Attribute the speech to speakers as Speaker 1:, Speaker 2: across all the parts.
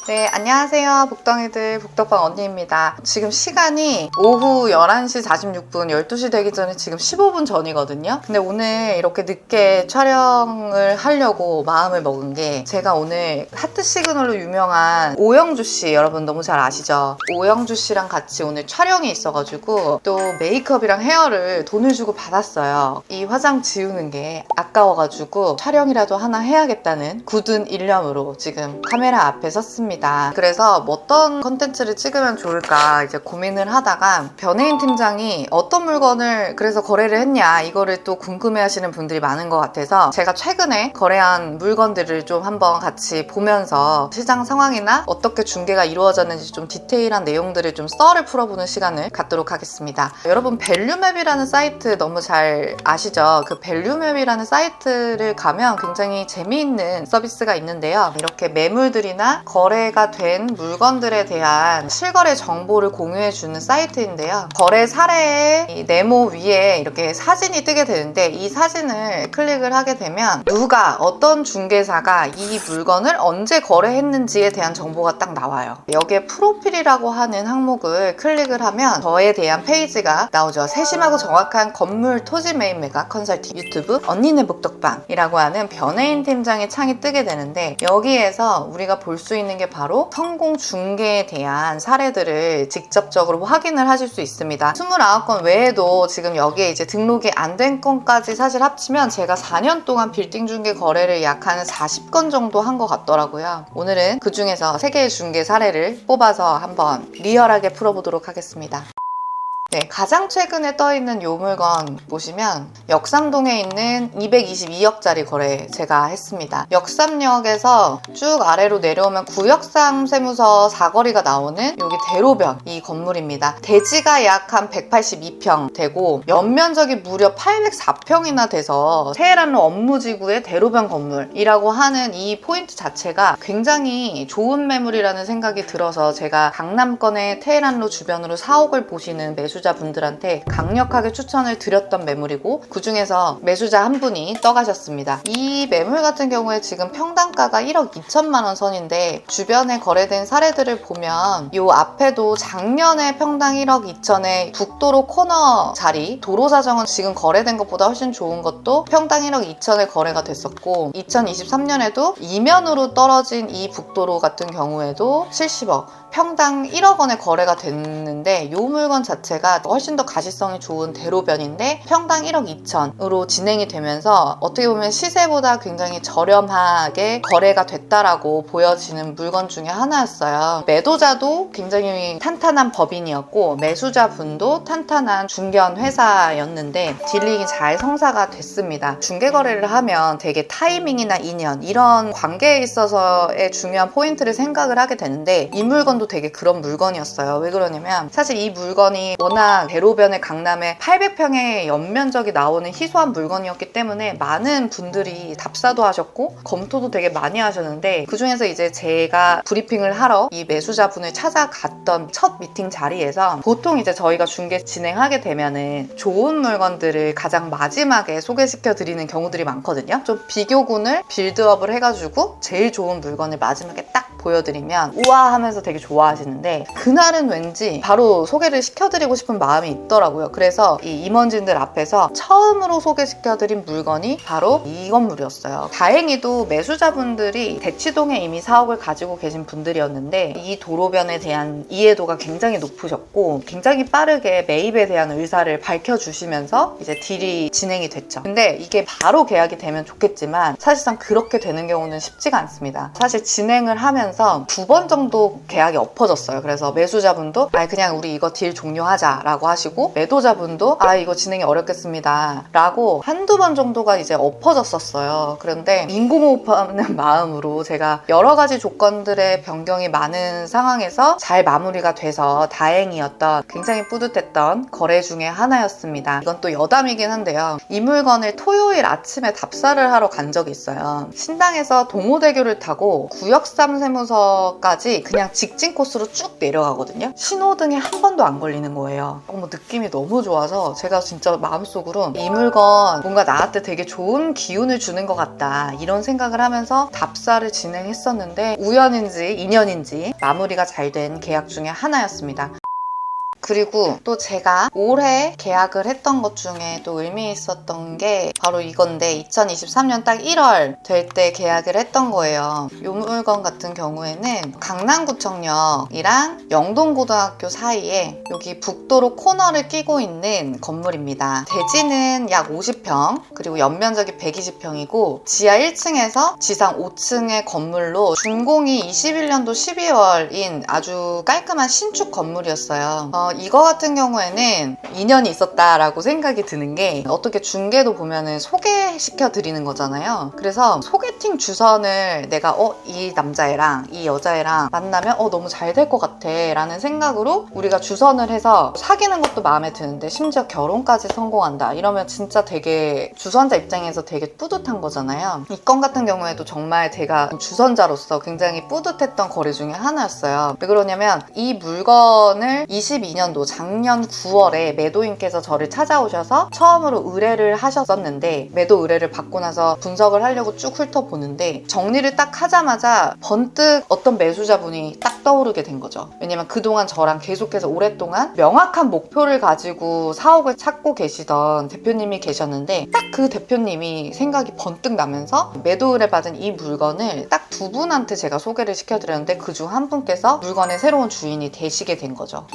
Speaker 1: 네, 안녕하세요. 북덩이들 북덕방 언니입니다. 지금 시간이 오후 11시 46분, 12시 되기 전에 지금 15분 전이거든요. 근데 오늘 이렇게 늦게 촬영을 하려고 마음을 먹은 게, 제가 오늘 하트 시그널로 유명한 오영주 씨, 여러분 너무 잘 아시죠? 오영주 씨랑 같이 오늘 촬영이 있어가지고 또 메이크업이랑 헤어를 돈을 주고 받았어요. 이 화장 지우는 게 아까워가지고 촬영이라도 하나 해야겠다는 굳은 일념으로 지금 카메라 앞에 섰습니다. 그래서 뭐 어떤 컨텐츠를 찍으면 좋을까 이제 고민을 하다가, 변혜인 팀장이 어떤 물건을 그래서 거래를 했냐, 이거를 또 궁금해 하시는 분들이 많은 것 같아서 제가 최근에 거래한 물건들을 좀 한번 같이 보면서 시장 상황이나 어떻게 중개가 이루어졌는지 좀 디테일한 내용들을 좀 썰을 풀어보는 시간을 갖도록 하겠습니다. 여러분, 밸류맵이라는 사이트 너무 잘 아시죠? 그 밸류맵이라는 사이트를 가면 굉장히 재미있는 서비스가 있는데요. 이렇게 매물들이나 거래가 된 물건들에 대한 실거래 정보를 공유해주는 사이트인데요. 거래 사례의 이 네모 위에 이렇게 사진이 뜨게 되는데, 이 사진을 클릭을 하게 되면 누가, 어떤 중개사가 이 물건을 언제 거래했는지에 대한 정보가 딱 나와요. 여기에 프로필이라고 하는 항목을 클릭을 하면 저에 대한 페이지가 나오죠. 세심하고 정확한 건물 토지 매입 매각 컨설팅 유튜브 언니네 북덕방이라고 하는 변혜인 팀장의 창이 뜨게 되는데, 여기에서 우리가 볼 수 있는 게 바로 성공 중개에 대한 사례들을 직접적으로 확인을 하실 수 있습니다. 29건 외에도 지금 여기에 이제 등록이 안 된 건까지 사실 합치면 제가 4년 동안 빌딩 중개 거래를 약 한 40건 정도 한 것 같더라고요. 오늘은 그 중에서 3개의 중개 사례를 뽑아서 한번 리얼하게 풀어보도록 하겠습니다. 네, 가장 최근에 떠있는 요 물건 보시면 역삼동에 있는 222억짜리 거래 제가 했습니다. 역삼역에서 쭉 아래로 내려오면 구역삼 세무서 사거리가 나오는 여기 대로변 이 건물입니다. 대지가 약 한 182평 되고 연면적이 무려 804평이나 돼서 테헤란로 업무지구의 대로변 건물이라고 하는 이 포인트 자체가 굉장히 좋은 매물이라는 생각이 들어서 제가 강남권의 테헤란로 주변으로 사옥을 보시는 매수자분들한테 강력하게 추천을 드렸던 매물이고, 그 중에서 매수자 한 분이 떠가셨습니다. 이 매물 같은 경우에 지금 평당가가 1억 2천만 원 선인데, 주변에 거래된 사례들을 보면 이 앞에도 작년에 평당 1억 2천에 북도로 코너 자리, 도로 사정은 지금 거래된 것보다 훨씬 좋은 것도 평당 1억 2천에 거래가 됐었고, 2023년에도 이면으로 떨어진 이 북도로 같은 경우에도 70억, 평당 1억 원에 거래가 됐는데, 이 물건 자체가 훨씬 더 가시성이 좋은 대로변인데 평당 1억 2천으로 진행이 되면서 어떻게 보면 시세보다 굉장히 저렴하게 거래가 됐다라고 보여지는 물건 중에 하나였어요. 매도자도 굉장히 탄탄한 법인이었고 매수자분도 탄탄한 중개원 회사였는데 딜링이 잘 성사가 됐습니다. 중개거래를 하면 되게 타이밍이나 인연, 이런 관계에 있어서의 중요한 포인트를 생각을 하게 되는데, 이 물건도 되게 그런 물건이었어요. 왜 그러냐면 사실 이 물건이 워낙 대로변의 강남에 800평의 연면적이 나오는 희소한 물건이었기 때문에 많은 분들이 답사도 하셨고 검토도 되게 많이 하셨는데, 그 중에서 이제 제가 브리핑을 하러 이 매수자분을 찾아갔던 첫 미팅 자리에서 보통 이제 저희가 중개 진행하게 되면은 좋은 물건들을 가장 마지막에 소개시켜 드리는 경우들이 많거든요. 좀 비교군을 빌드업을 해가지고 제일 좋은 물건을 마지막에 딱 보여드리면 우와 하면서 되게 좋아하시는데, 그날은 왠지 바로 소개를 시켜드리고 싶은 마음이 있더라고요. 그래서 이 임원진들 앞에서 처음으로 소개시켜드린 물건이 바로 이 건물이었어요. 다행히도 매수자분들이 대치동에 이미 사옥을 가지고 계신 분들이었는데 이 도로변에 대한 이해도가 굉장히 높으셨고 굉장히 빠르게 매입에 대한 의사를 밝혀주시면서 이제 딜이 진행이 됐죠. 근데 이게 바로 계약이 되면 좋겠지만 사실상 그렇게 되는 경우는 쉽지가 않습니다. 사실 진행을 하면서 2번 정도 계약이 엎어졌어요. 그래서 매수자분도 그냥 우리 이거 딜 종료하자 라고 하시고, 매도자분도 이거 진행이 어렵겠습니다 라고 한두 번 정도가 이제 엎어졌었어요. 그런데 인공호흡하는 마음으로 제가 여러 가지 조건들의 변경이 많은 상황에서 잘 마무리가 돼서 다행이었던, 굉장히 뿌듯했던 거래 중에 하나였습니다. 이건 또 여담이긴 한데요. 이 물건을 토요일 아침에 답사를 하러 간 적이 있어요. 신당에서 동호대교를 타고 구역삼 세무 사무소까지 그냥 직진 코스로 쭉 내려가거든요. 신호등에 한 번도 안 걸리는 거예요. 느낌이 너무 좋아서 제가 진짜 마음속으로 이 물건 뭔가 나한테 되게 좋은 기운을 주는 것 같다 이런 생각을 하면서 답사를 진행했었는데 우연인지 인연인지 마무리가 잘 된 계약 중에 하나였습니다. 그리고 또 제가 올해 계약을 했던 것 중에 또 의미 있었던 게 바로 이건데 2023년 딱 1월 될 때 계약을 했던 거예요. 이 물건 같은 경우에는 강남구청역이랑 영동고등학교 사이에 여기 북도로 코너를 끼고 있는 건물입니다. 대지는 약 50평 그리고 연면적이 120평이고 지하 1층에서 지상 5층의 건물로 준공이 21년도 12월인 아주 깔끔한 신축 건물이었어요. 이거 같은 경우에는 인연이 있었다라고 생각이 드는 게 어떻게 중개도 보면은 소개시켜 드리는 거잖아요. 그래서 소개팅 주선을 내가 이 남자애랑 이 여자애랑 만나면 너무 잘 될 것 같아 라는 생각으로 우리가 주선을 해서 사귀는 것도 마음에 드는데 심지어 결혼까지 성공한다 이러면 진짜 되게 주선자 입장에서 되게 뿌듯한 거잖아요. 이 건 같은 경우에도 정말 제가 주선자로서 굉장히 뿌듯했던 거래 중에 하나였어요. 왜 그러냐면 이 물건을 22년도 작년 9월에 매도인께서 저를 찾아오셔서 처음으로 의뢰를 하셨었는데 매도 의뢰를 받고 나서 분석을 하려고 쭉 훑어보는데 정리를 딱 하자마자 번뜩 어떤 매수자분이 딱 떠오르게 된 거죠. 왜냐면 그동안 저랑 계속해서 오랫동안 명확한 목표를 가지고 사옥을 찾고 계시던 대표님이 계셨는데 딱 그 대표님이 생각이 번뜩 나면서 매도 의뢰 받은 이 물건을 딱 두 분한테 제가 소개를 시켜드렸는데 그중 한 분께서 물건의 새로운 주인이 되시게 된 거죠.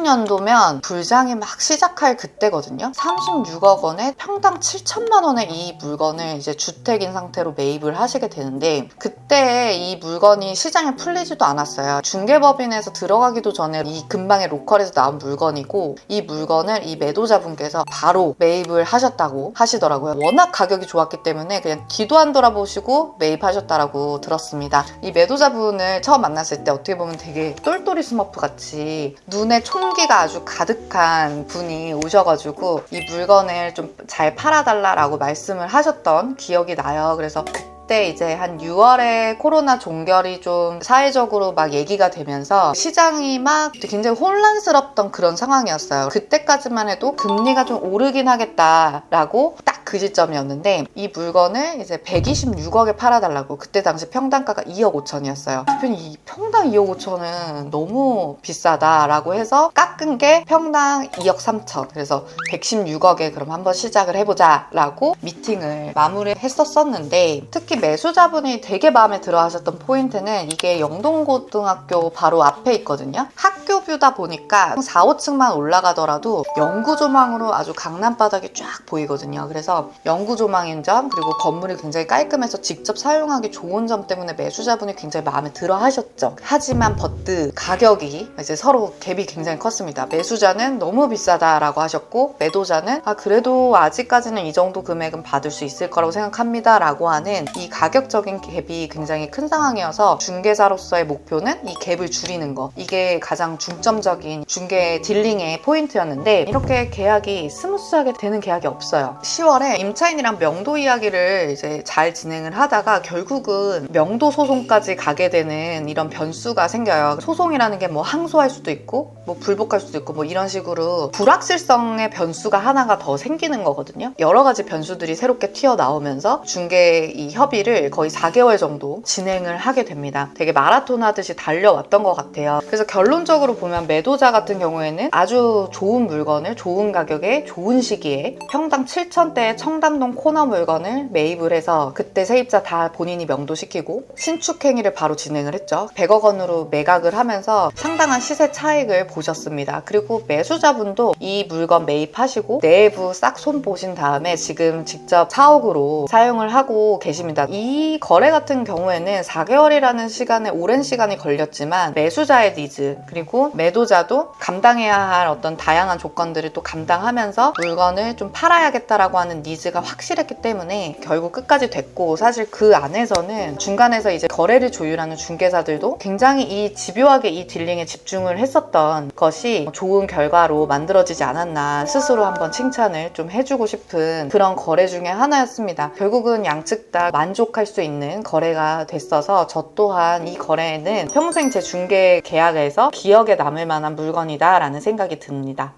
Speaker 1: 20년도면 불장이 막 시작할 그때거든요. 36억 원에 평당 7천만 원에 이 물건을 이제 주택인 상태로 매입을 하시게 되는데 그때 이 물건이 시장에 풀리지도 않았어요. 중개법인에서 들어가기도 전에 이 근방의 로컬에서 나온 물건이고 이 물건을 이 매도자분께서 바로 매입을 하셨다고 하시더라고요. 워낙 가격이 좋았기 때문에 그냥 뒤도 안 돌아보시고 매입하셨다라고 들었습니다. 이 매도자분을 처음 만났을 때 어떻게 보면 되게 똘똘이 스머프 같이 눈에 총기가 아주 가득한 분이 오셔가지고 이 물건을 좀 잘 팔아달라라고 말씀을 하셨던 기억이 나요. 그래서 그때 이제 한 6월에 코로나 종결이 좀 사회적으로 막 얘기가 되면서 시장이 막 굉장히 혼란스럽던 그런 상황이었어요. 그때까지만 해도 금리가 좀 오르긴 하겠다라고 딱 그 시점이었는데 이 물건을 이제 126억에 팔아달라고 그때 당시 평당가가 2억 5천이었어요. 대표님 이 평당 2억 5천은 너무 비싸다라고 해서 깎은 게 평당 2억 3천 그래서 116억에 그럼 한번 시작을 해보자 라고 미팅을 마무리했었는데 특히 매수자분이 되게 마음에 들어 하셨던 포인트는 이게 영동고등학교 바로 앞에 있거든요. 학교 뷰다 보니까 4, 5층만 올라가더라도 영구조망으로 아주 강남 바닥이 쫙 보이거든요. 그래서 영구조망인 점 그리고 건물이 굉장히 깔끔해서 직접 사용하기 좋은 점 때문에 매수자분이 굉장히 마음에 들어 하셨죠. 하지만 버트 가격이 이제 서로 갭이 굉장히 컸습니다. 매수자는 너무 비싸다라고 하셨고 매도자는 그래도 아직까지는 이 정도 금액은 받을 수 있을 거라고 생각합니다 라고 하는 이 가격적인 갭이 굉장히 큰 상황이어서 중개사로서의 목표는 이 갭을 줄이는 거 이게 가장 중점적인 중개 딜링의 포인트였는데 이렇게 계약이 스무스하게 되는 계약이 없어요. 10월에 임차인이랑 명도 이야기를 이제 잘 진행을 하다가 결국은 명도 소송까지 가게 되는 이런 변수가 생겨요. 소송이라는 게 뭐 항소할 수도 있고 뭐 불복할 수도 있고 뭐 이런 식으로 불확실성의 변수가 하나가 더 생기는 거거든요. 여러 가지 변수들이 새롭게 튀어나오면서 중개 이 협의를 거의 4개월 정도 진행을 하게 됩니다. 되게 마라톤 하듯이 달려왔던 것 같아요. 그래서 결론적으로 보면 매도자 같은 경우에는 아주 좋은 물건을 좋은 가격에 좋은 시기에 평당 7천대의 청담동 코너 물건을 매입을 해서 그때 세입자 다 본인이 명도시키고 신축 행위를 바로 진행을 했죠. 100억 원으로 매각을 하면서 상당한 시세 차익을 보셨습니다. 그리고 매수자분도 이 물건 매입하시고 내부 싹 손보신 다음에 지금 직접 사옥으로 사용을 하고 계십니다. 이 거래 같은 경우에는 4개월이라는 시간에 오랜 시간이 걸렸지만 매수자의 니즈 그리고 매도자도 감당해야 할 어떤 다양한 조건들을 또 감당하면서 물건을 좀 팔아야겠다라고 하는 니즈가 확실했기 때문에 결국 끝까지 됐고, 사실 그 안에서는 중간에서 이제 거래를 조율하는 중개사들도 굉장히 이 집요하게 이 딜링에 집중을 했었던 것이 좋은 결과로 만들어지지 않았나 스스로 한번 칭찬을 좀 해주고 싶은 그런 거래 중에 하나였습니다. 결국은 양측 다 만족할 수 있는 거래가 됐어서 저 또한 이 거래는 평생 제 중개 계약에서 기억에 남을 만한 물건이다 라는 생각이 듭니다.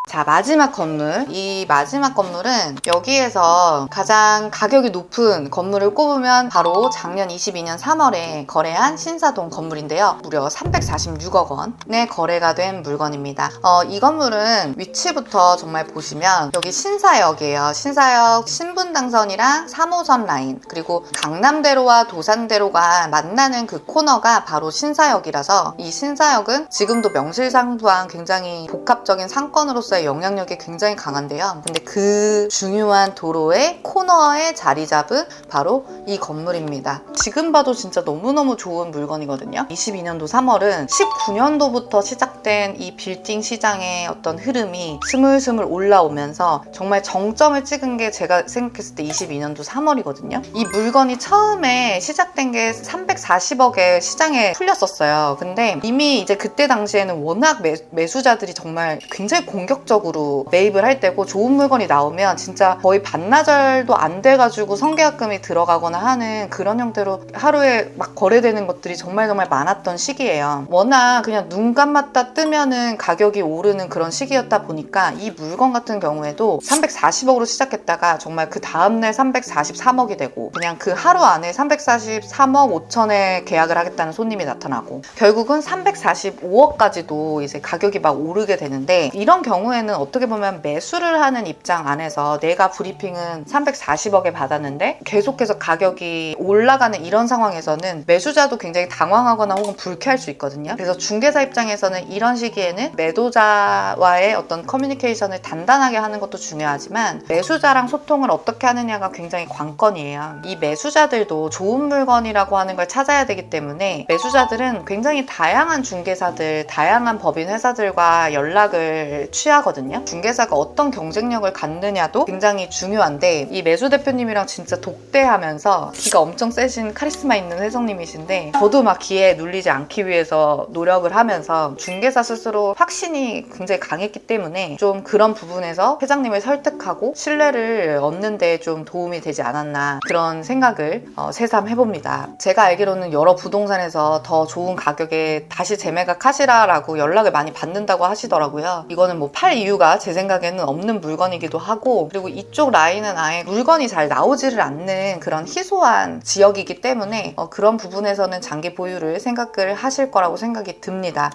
Speaker 1: 자, 마지막 건물. 이 마지막 건물은 여기에서 가장 가격이 높은 건물을 꼽으면 바로 작년 22년 3월에 거래한 신사동 건물인데요. 무려 346억 원에 거래가 된 물건입니다. 이 건물은 위치부터 정말 보시면 여기 신사역이에요. 신사역 신분당선이랑 3호선 라인, 그리고 강남대로와 도산대로가 만나는 그 코너가 바로 신사역이라서 이 신사역은 지금도 명실상부한 굉장히 복합적인 상권으로서의 영향력이 굉장히 강한데요. 근데 그 중요한 도로의 코너에 자리 잡은 바로 이 건물입니다. 지금 봐도 진짜 너무너무 좋은 물건이거든요. 22년도 3월은 19년도부터 시작된 이 빌딩 시장의 어떤 흐름이 스물스물 올라오면서 정말 정점을 찍은 게 제가 생각했을 때 22년도 3월이거든요. 이 물건이 처음에 시작된 게 340억에 시장에 풀렸었어요. 근데 이미 이제 그때 당시에는 워낙 매수자들이 정말 굉장히 공격적으로 매입을 할 때고, 좋은 물건이 나오면 진짜 거의 반나절도 안 돼가지고 선계약금이 들어가거나 하는 그런 형태로 하루에 막 거래되는 것들이 정말 많았던 시기예요. 워낙 그냥 눈 감았다 뜨면은 가격이 오르는 그런 시기였다 보니까 이 물건 같은 경우에도 340억으로 시작했다가 정말 그 다음날 343억이 되고, 그냥 그 하루 안에 343억 5천에 계약을 하겠다는 손님이 나타나고, 결국은 345억까지도 이제 가격이 막 오르게 되는데, 이런 경우에는 어떻게 보면 매수를 하는 입장 안에서 내가 브리핑은 340억에 받았는데 계속해서 가격이 올라가는 이런 상황에서는 매수자도 굉장히 당황하거나 혹은 불쾌할 수 있거든요. 그래서 중개사 입장에서는 이런 시기에는 매도자와의 어떤 커뮤니케이션을 단단하게 하는 것도 중요하지만 매수자랑 소통을 어떻게 하느냐가 굉장히 관건이에요. 이 매수자들도 좋은 물건이라고 하는 걸 찾아야 되기 때문에 매수자들은 굉장히 다양한 중개사들, 다양한 법인 회사들과 연락을 취하거든요. 중개사가 어떤 경쟁력을 갖느냐도 굉장히 중요한데, 이 매수 대표님이랑 진짜 독대하면서 기가 엄청 세신 카리스마 있는 회장님이신데, 저도 막 기에 눌리지 않기 위해서 노력을 하면서 중개사 스스로 확신이 굉장히 강했기 때문에 좀 그런 부분에서 회장님을 설득하고 신뢰를 얻는 데 좀 도움이 되지 않았나, 그런 생각을 새삼 해봅니다. 제가 알기로는 여러 부동산에서 더 좋은 가격에 다시 재매각 하시라라고 연락을 많이 받는다고 하시더라고요. 이거는 뭐 팔 이유가 제 생각에는 없는 물건이기도 하고, 그리고 이쪽 라인은 아예 물건이 잘 나오지를 않는 그런 희소한 지역이기 때문에 그런 부분에서는 장기 보유를 생각을 하실 거라고 생각이 듭니다.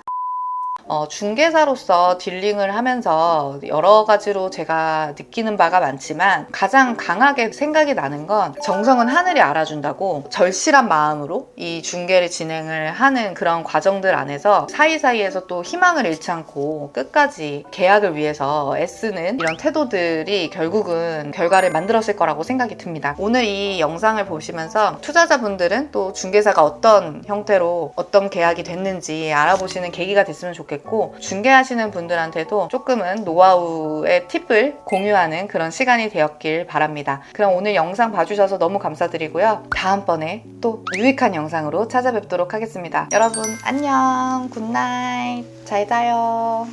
Speaker 1: 중개사로서 딜링을 하면서 여러 가지로 제가 느끼는 바가 많지만, 가장 강하게 생각이 나는 건 정성은 하늘이 알아준다고, 절실한 마음으로 이 중개를 진행을 하는 그런 과정들 안에서 사이사이에서 또 희망을 잃지 않고 끝까지 계약을 위해서 애쓰는 이런 태도들이 결국은 결과를 만들었을 거라고 생각이 듭니다. 오늘 이 영상을 보시면서 투자자분들은 또 중개사가 어떤 형태로 어떤 계약이 됐는지 알아보시는 계기가 됐으면 좋겠고, 중개하시는 분들한테도 조금은 노하우의 팁을 공유하는 그런 시간이 되었길 바랍니다. 그럼 오늘 영상 봐주셔서 너무 감사드리고요. 다음번에 또 유익한 영상으로 찾아뵙도록 하겠습니다. 여러분 안녕, 굿나잇, 잘 자요.